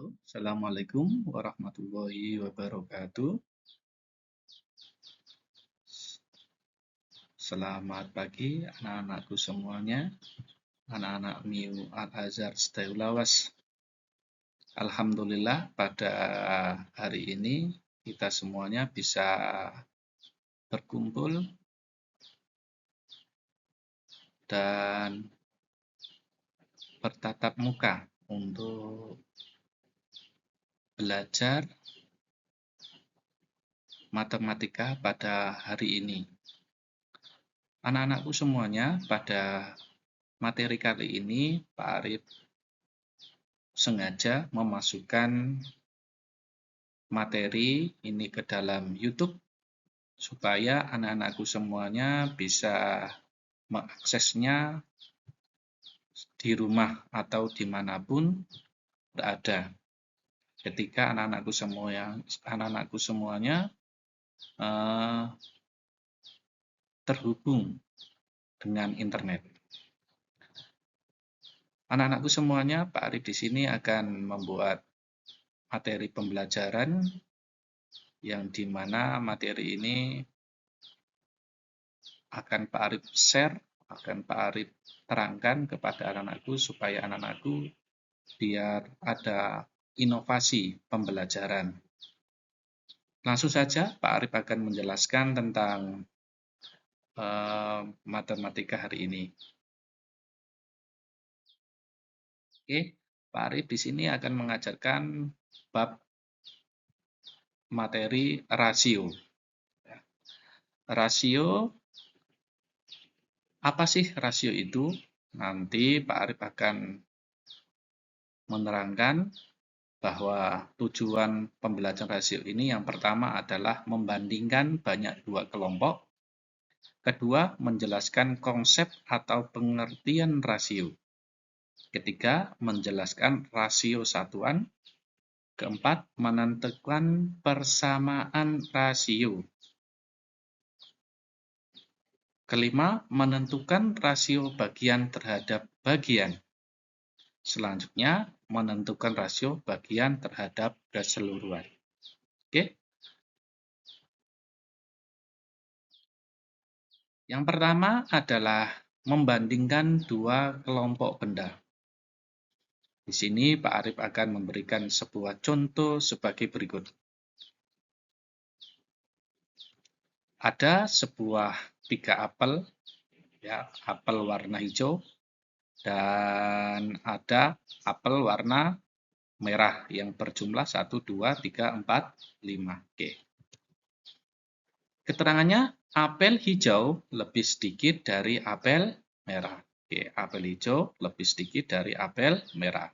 Assalamualaikum warahmatullahi wabarakatuh. Selamat pagi anak-anakku semuanya, anak-anak Miu Al-Azhar Sedaulawas. Alhamdulillah pada hari ini kita semuanya bisa berkumpul dan bertatap muka untuk belajar matematika pada hari ini. Anak-anakku semuanya, pada materi kali ini Pak Arif sengaja memasukkan materi ini ke dalam YouTube supaya anak-anakku semuanya bisa mengaksesnya di rumah atau dimanapun berada. Ketika anak-anakku semuanya terhubung dengan internet. Anak-anakku semuanya, Pak Arif di sini akan membuat materi pembelajaran yang dimana materi ini akan Pak Arif share, akan Pak Arif terangkan kepada anak-anakku supaya anak-anakku biar ada inovasi pembelajaran. Langsung saja Pak Arif akan menjelaskan tentang matematika hari ini. Oke, Pak Arif di sini akan mengajarkan bab materi rasio. Rasio, apa sih rasio itu? Nanti Pak Arif akan menerangkan bahwa tujuan pembelajaran rasio ini yang pertama adalah membandingkan banyak dua kelompok. Kedua, menjelaskan konsep atau pengertian rasio. Ketiga, menjelaskan rasio satuan. Keempat, menentukan persamaan rasio. Kelima, menentukan rasio bagian terhadap bagian. Selanjutnya, menentukan rasio bagian terhadap keseluruhan. Oke. Yang pertama adalah membandingkan dua kelompok benda. Di sini Pak Arif akan memberikan sebuah contoh sebagai berikut. Ada sebuah 3 apel, ya, apel warna hijau, dan ada apel warna merah yang berjumlah 1, 2, 3, 4, 5. Oke. Keterangannya, apel hijau lebih sedikit dari apel merah. Oke, apel hijau lebih sedikit dari apel merah.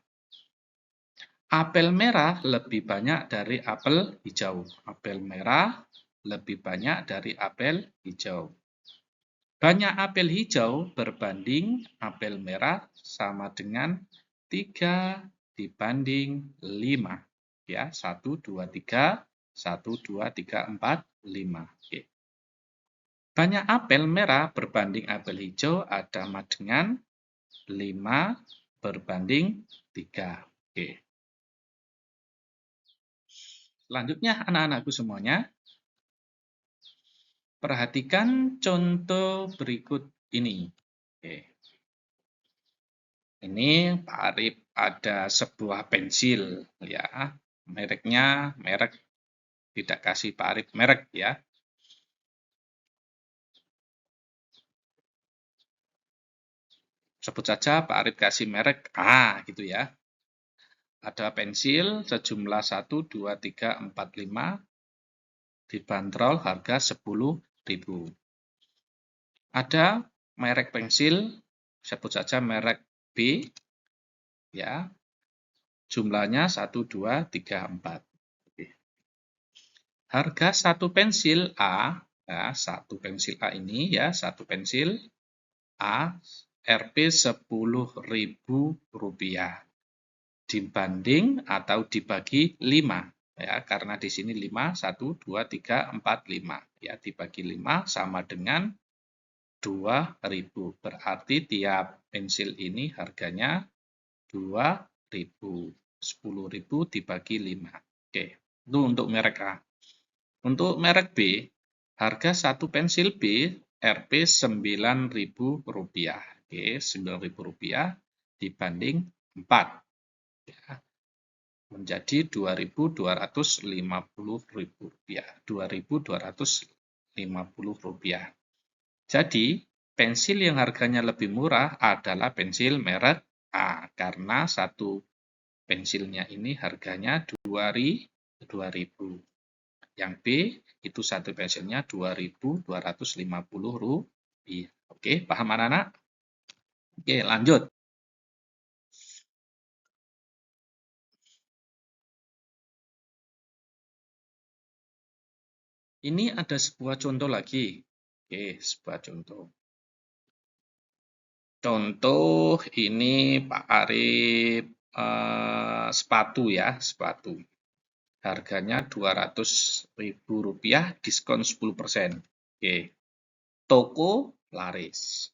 Apel merah lebih banyak dari apel hijau. Apel merah lebih banyak dari apel hijau. Banyak apel hijau berbanding apel merah sama dengan 3 dibanding 5. Ya, 1, 2, 3, 1, 2, 3, 4, 5. Oke. Banyak apel merah berbanding apel hijau sama dengan 5 berbanding 3. Oke. Selanjutnya, anak-anakku semuanya, perhatikan contoh berikut ini. Oke. Ini Pak Arif ada sebuah pensil, ya. Mereknya merek, tidak kasih Pak Arif merek, ya. Sebut saja Pak Arif kasih merek A, gitu ya. Ada pensil sejumlah 1, 2, 3, 4, 5, dibanderol harga 10.000. Ada merek pensil, sebut saja merek B, ya. Jumlahnya 1, 2, 3, 4. Oke. Harga satu pensil A, ya, satu pensil A ini, ya, satu pensil A, Rp 10.000 dibanding atau dibagi 5, ya, karena di sini 5, 1, 2, 3, 4, 5, ya, dibagi 5 sama dengan 2.000. Berarti tiap pensil ini harganya 2.000. 10.000 dibagi 5. Oke, itu untuk merek A. Untuk merek B, harga satu pensil B Rp Rp9.000. Oke, Rp9.000 dibanding 4. Ya, menjadi Rp2.250. Rp2.250. Jadi, pensil yang harganya lebih murah adalah pensil merek A, karena satu pensilnya ini harganya Rp2.000. Yang B, itu satu pensilnya Rp2.250. Oke, paham anak-anak? Oke, lanjut. Ini ada sebuah contoh lagi. Oke, sebuah contoh. Contoh ini Pak Arif sepatu ya, sepatu. Harganya Rp200.000, diskon 10%. Oke. Toko laris.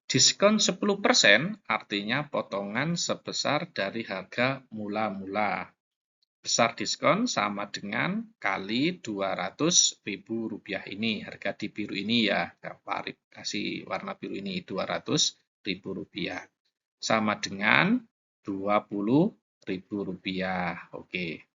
Diskon 10% artinya potongan sebesar dari harga mula-mula. Besar diskon sama dengan kali Rp200.000 ini. Harga di biru ini ya, Pak Arif kasih warna biru ini Rp200.000. Sama dengan Rp20.000. Oke.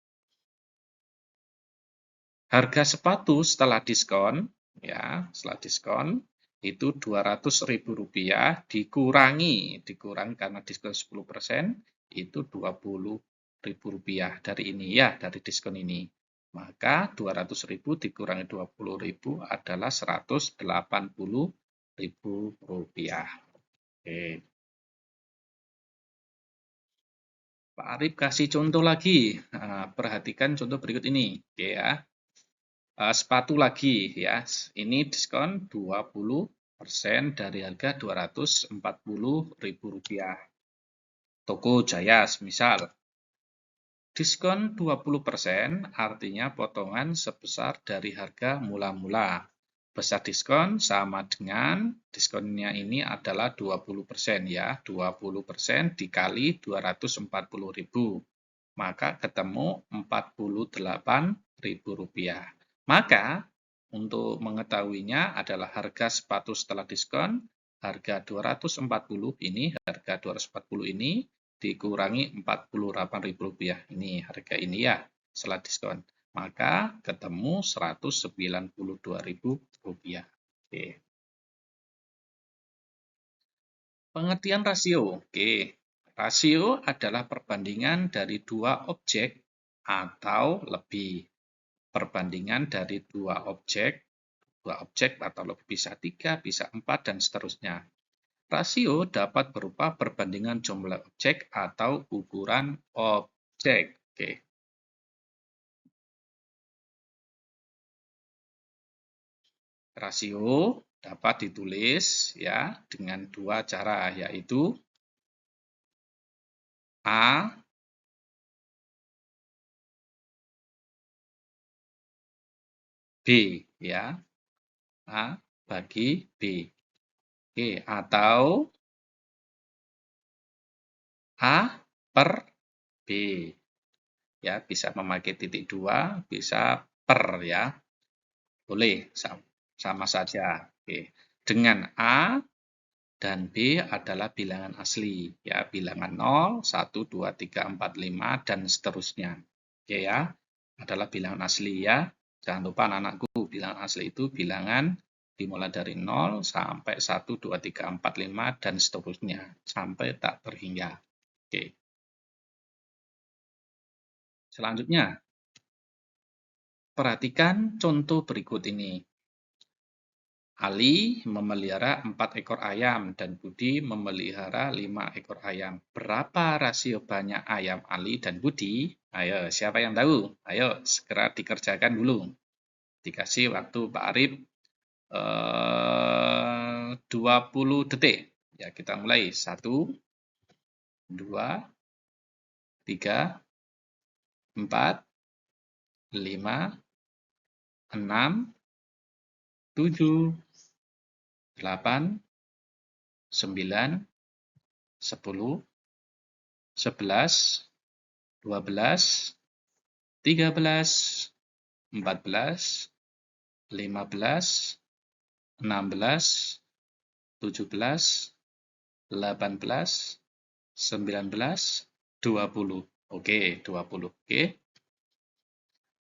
Harga sepatu setelah diskon, ya, setelah diskon itu Rp200.000 dikurangi karena diskon 10%, itu Rp20.000 dari ini ya, dari diskon ini. Maka Rp200.000 dikurangi Rp20.000 adalah Rp180.000. Oke. Pak Arif kasih contoh lagi. Nah, perhatikan contoh berikut ini. Oke ya. Sepatu lagi ya, ini diskon 20% dari harga Rp240.000. Toko Jaya misal. Diskon 20% artinya potongan sebesar dari harga mula-mula. Besar diskon sama dengan diskonnya ini adalah 20% ya, 20% dikali Rp240.000. Maka ketemu Rp48.000. Maka, untuk mengetahuinya adalah harga sepatu setelah diskon, harga 240 ini, harga 240 ini dikurangi Rp48.000. Ini harga ini ya, setelah diskon. Maka ketemu Rp192.000. Oke. Pengertian rasio. Oke. Rasio adalah perbandingan dari dua objek atau lebih. Perbandingan dari dua objek atau lebih, bisa 3, bisa 4, dan seterusnya. Rasio dapat berupa perbandingan jumlah objek atau ukuran objek. Oke. Rasio dapat ditulis ya dengan dua cara, yaitu A B ya. A bagi B. Oke, atau A per B. Ya, bisa memakai titik 2, bisa per ya. Boleh, sama saja. Oke. Dengan A dan B adalah bilangan asli. Ya, bilangan 0, 1, 2, 3, 4, 5, dan seterusnya. Oke ya, adalah bilangan asli ya. Jangan lupa anak-anakku, bilangan asli itu bilangan dimulai dari 0 sampai 1, 2, 3, 4, 5, dan seterusnya. Sampai tak terhingga. Oke. Selanjutnya, perhatikan contoh berikut ini. Ali memelihara 4 ekor ayam dan Budi memelihara 5 ekor ayam. Berapa rasio banyak ayam Ali dan Budi? Ayo, siapa yang tahu? Ayo, segera dikerjakan dulu. Dikasih waktu Pak Arif 20 detik. Ya, kita mulai. 1, 2, 3, 4, 5, 6, 7, 8, 9, 10, 11, 12, 13, 14, 15, 16, 17, 18, 19, 20. Oke, 20. Oke.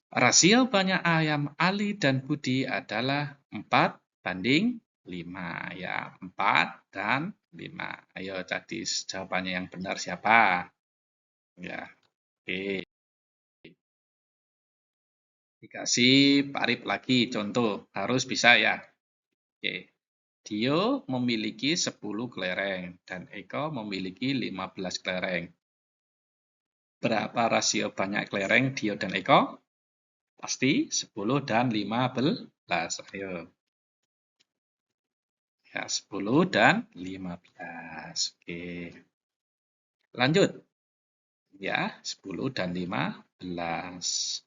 Rasio banyak ayam Ali dan Budi adalah 4:5. Ya, 4 dan 5. Ayo tadi jawabannya yang benar siapa? Ya, oke. Dikasih Pak Arif lagi contoh, harus bisa ya. Oke. Dio memiliki 10 kelereng dan Eko memiliki 15 kelereng. Berapa rasio banyak kelereng Dio dan Eko? Pasti 10 dan 15. Ayo. Ya, 10 dan 15. Oke. Lanjut. Ya, 10 dan 15.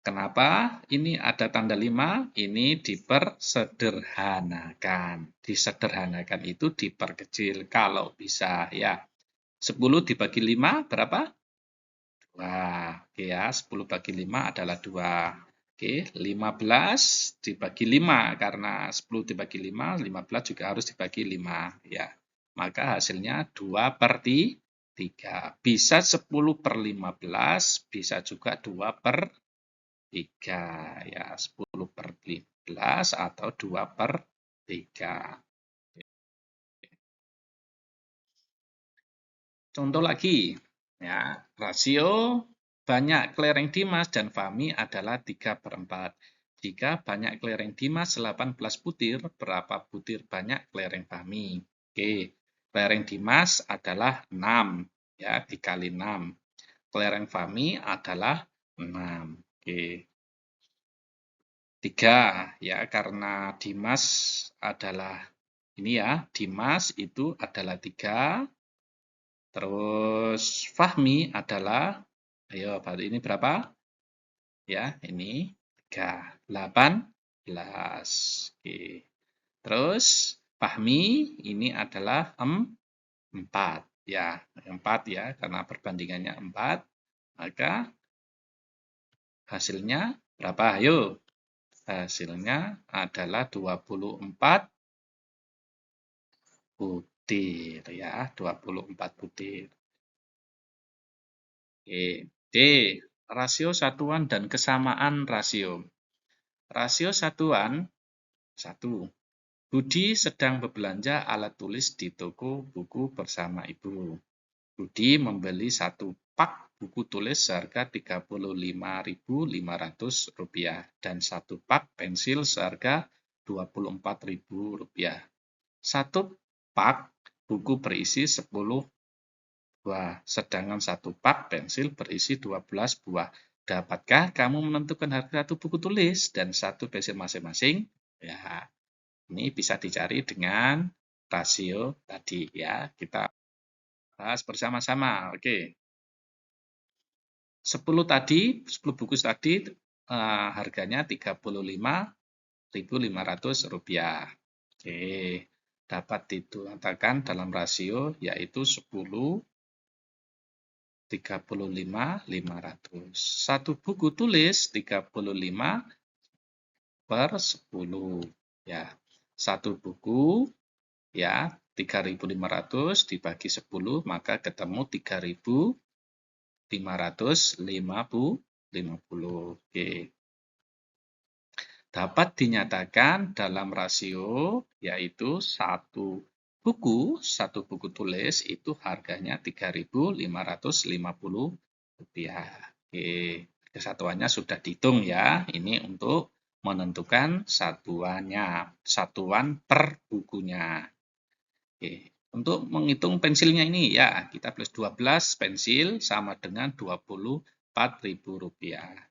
Kenapa ini ada tanda 5? Ini dipersederhanakan. Disederhanakan itu diperkecil kalau bisa ya. 10 dibagi 5 berapa? 2. Oke ya, 10 bagi 5 adalah 2. Oke, 15 dibagi 5. Karena 10 dibagi 5, 15 juga harus dibagi 5. Ya, maka hasilnya 2/3. Bisa 10/15, bisa juga 2/3. Ya, 10/15 atau 2/3. Contoh lagi, ya, rasio banyak kelereng Dimas dan Fahmi adalah 3/4. Jika banyak kelereng Dimas 18 butir, berapa butir banyak kelereng Fahmi? Oke, kelereng Dimas adalah 6, ya, dikali 6. Kelereng Fahmi adalah 6. Oke. 3, ya, karena Dimas adalah ini ya, Dimas itu adalah 3. Terus Fahmi adalah, ayo ini berapa? Ya, ini 3, 18. Oke. Terus Fahmi ini adalah 4. Ya, 4 ya, karena perbandingannya 4. Maka hasilnya berapa? Ayo. Hasilnya adalah 24 butir ya, 24 butir. Oke. D. Rasio satuan dan kesamaan rasio. Rasio satuan 1. Budi sedang berbelanja alat tulis di toko buku bersama ibu. Budi membeli 1 pak buku tulis seharga Rp35.500 dan 1 pak pensil seharga Rp24.000. 1 pak buku berisi 10 buah, sedangkan 1 pak pensil berisi 12 buah. Dapatkah kamu menentukan harga 1 buku tulis dan 1 pensil masing-masing? Ya, ini bisa dicari dengan rasio tadi ya. Kita bahas bersama-sama. Oke. 10 tadi, 10 buku tadi harganya Rp35.500. Oke. Dapat dikatakan dalam rasio yaitu 10 35.500. 1 buku tulis 35/10 ya. 1 buku ya 3.500 dibagi 10 maka ketemu 3.550. Oke. Dapat dinyatakan dalam rasio yaitu 1 buku tulis itu harganya Rp3.550. Oke, kesatuannya sudah dihitung ya. Ini untuk menentukan satuannya, satuan per bukunya. Oke, untuk menghitung pensilnya ini ya, kita plus 12 pensil sama dengan Rp24.000.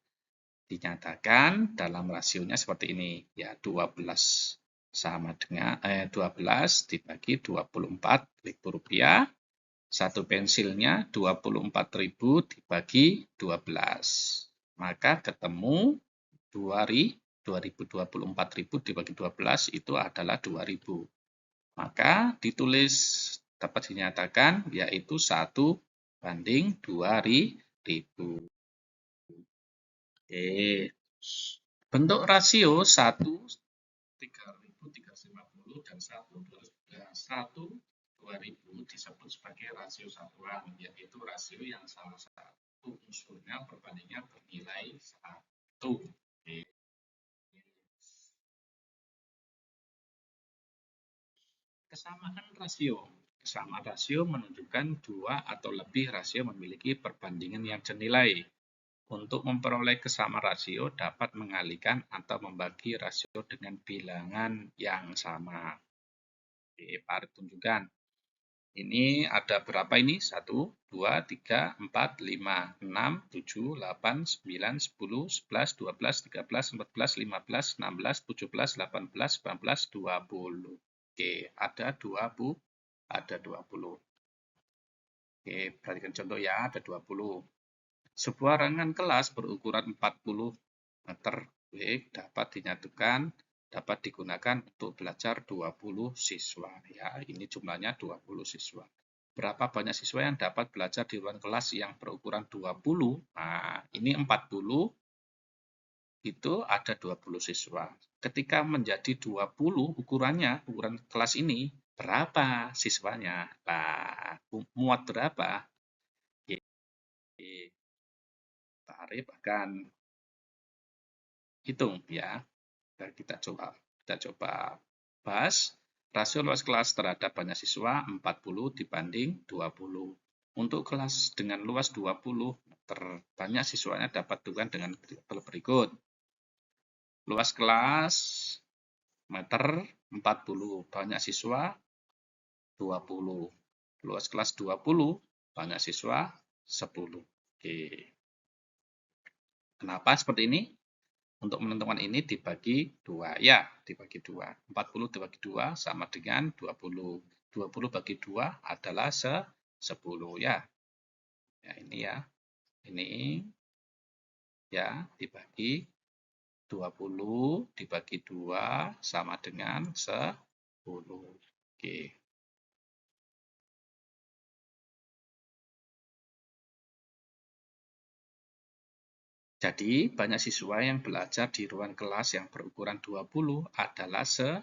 Dinyatakan dalam rasionya seperti ini ya, 12 sama dengan 12 dibagi Rp24.000. 1 pensilnya 24.000 dibagi 12. Maka ketemu 24.000 dibagi 12 itu adalah 2.000. Maka ditulis dapat dinyatakan yaitu 1/2.000. Oke. Bentuk rasio 1, 3.000, 350, dan 1, 2.000 disebut sebagai rasio satuan, yaitu rasio yang salah satu unsurnya perbandingan bernilai 1. Oke. Kesamaan rasio. Kesamaan rasio menunjukkan dua atau lebih rasio memiliki perbandingan yang senilai. Untuk memperoleh kesamaan rasio dapat mengalihkan atau membagi rasio dengan bilangan yang sama. Oke, Pak tunjukkan. Ini ada berapa ini? 1, 2, 3, 4, 5, 6, 7, 8, 9, 10, 11, 12, 13, 14, 15, 16, 17, 18, 19, 20. Oke, ada 20. Ada 20. Oke, perhatikan contoh ya, ada 20. Sebuah ruangan kelas berukuran 40 meter dapat dinyatakan dapat digunakan untuk belajar 20 siswa. Ya, ini jumlahnya 20 siswa. Berapa banyak siswa yang dapat belajar di ruang kelas yang berukuran 20? Nah, ini 40, itu ada 20 siswa. Ketika menjadi 20 ukuran kelas ini, berapa siswanya? Nah, muat berapa? Tarif akan hitung ya. Kita coba bahas rasio luas kelas terhadap banyak siswa 40 dibanding 20. Untuk kelas dengan luas 20 terbanyak siswanya dapat ditentukan dengan berikut. Luas kelas meter 40, banyak siswa 20. Luas kelas 20, banyak siswa 10. Oke. Kenapa seperti ini? Untuk menentukan ini dibagi 2. Ya, dibagi 2. 40 dibagi 2 sama dengan 20. 20 bagi 2 adalah 10 ya. Ya, ini ya. Ini ya, dibagi 20 dibagi 2 sama dengan 10. Oke. Jadi, banyak siswa yang belajar di ruang kelas yang berukuran 20 adalah 10.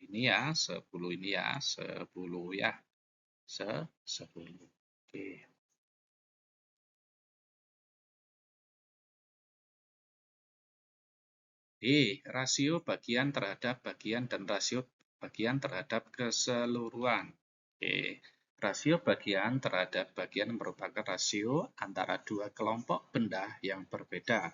Ini ya, 10 ini ya, 10 ya. 10. Oke. Rasio bagian terhadap bagian dan rasio bagian terhadap keseluruhan. Rasio bagian terhadap bagian merupakan rasio antara dua kelompok benda yang berbeda.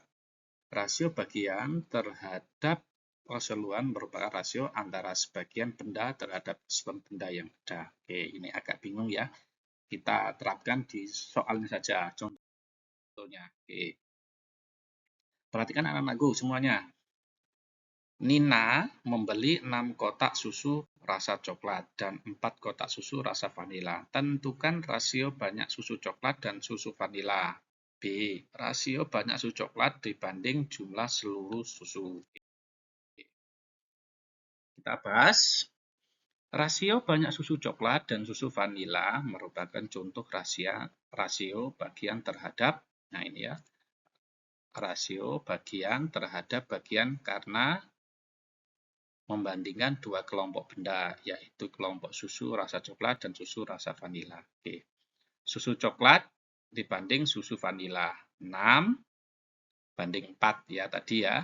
Rasio bagian terhadap keseluruhan merupakan rasio antara sebagian benda terhadap sebagian benda yang ada. Oke, ini agak bingung ya. Kita terapkan di soal ini saja contohnya. Oke. Perhatikan anak-anakku semuanya. Nina membeli 6 kotak susu rasa coklat dan 4 kotak susu rasa vanila. Tentukan rasio banyak susu coklat dan susu vanila. B. Rasio banyak susu coklat dibanding jumlah seluruh susu. Kita bahas. Rasio banyak susu coklat dan susu vanila merupakan contoh rasio bagian terhadap, nah ini ya, rasio bagian terhadap bagian karena membandingkan dua kelompok benda, yaitu kelompok susu rasa coklat dan susu rasa vanila. Oke. Susu coklat dibanding susu vanila. 6 banding 4 ya tadi ya.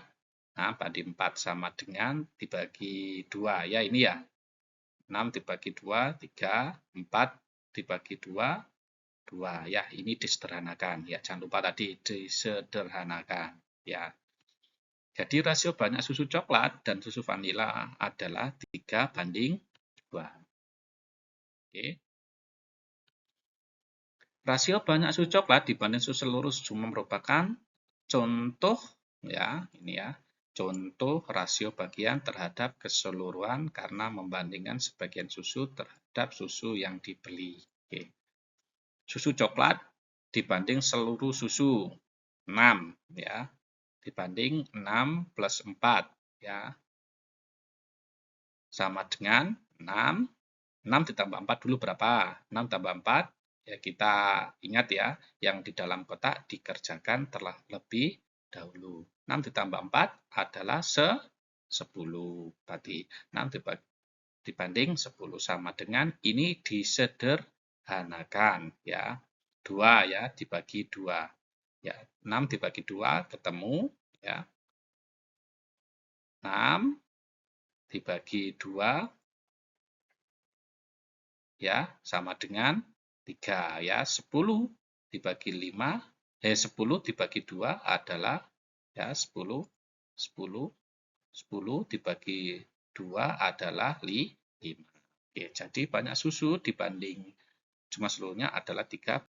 Nah, banding 4 sama dengan dibagi 2 ya ini ya. 6 dibagi 2, 3, 4 dibagi 2, 2 ya. Ini disederhanakan ya. Jangan lupa tadi disederhanakan ya. Jadi rasio banyak susu coklat dan susu vanila adalah 3 banding 2. Oke. Rasio banyak susu coklat dibanding susu seluruh susu merupakan contoh ya, ini ya. Contoh rasio bagian terhadap keseluruhan karena membandingkan sebagian susu terhadap susu yang dibeli. Oke. Susu coklat dibanding seluruh susu 6 ya. Dibanding 6 plus 4 ya. Sama dengan 6. 6 ditambah 4 dulu berapa? 6 tambah 4 Ya, kita ingat ya, yang di dalam kotak dikerjakan terlebih dahulu. 6 ditambah 4 adalah 10. Tadi 6 dibanding 10 sama dengan ini disederhanakan ya. 2 ya dibagi 2. Ya, 6 dibagi 2 ketemu ya. 6 dibagi 2 ya sama dengan 3 ya. 10 dibagi 5 10 dibagi 2 adalah ya 10 dibagi 2 adalah 5. Oke, jadi banyak susu dibanding jumlah seluruhnya adalah 3.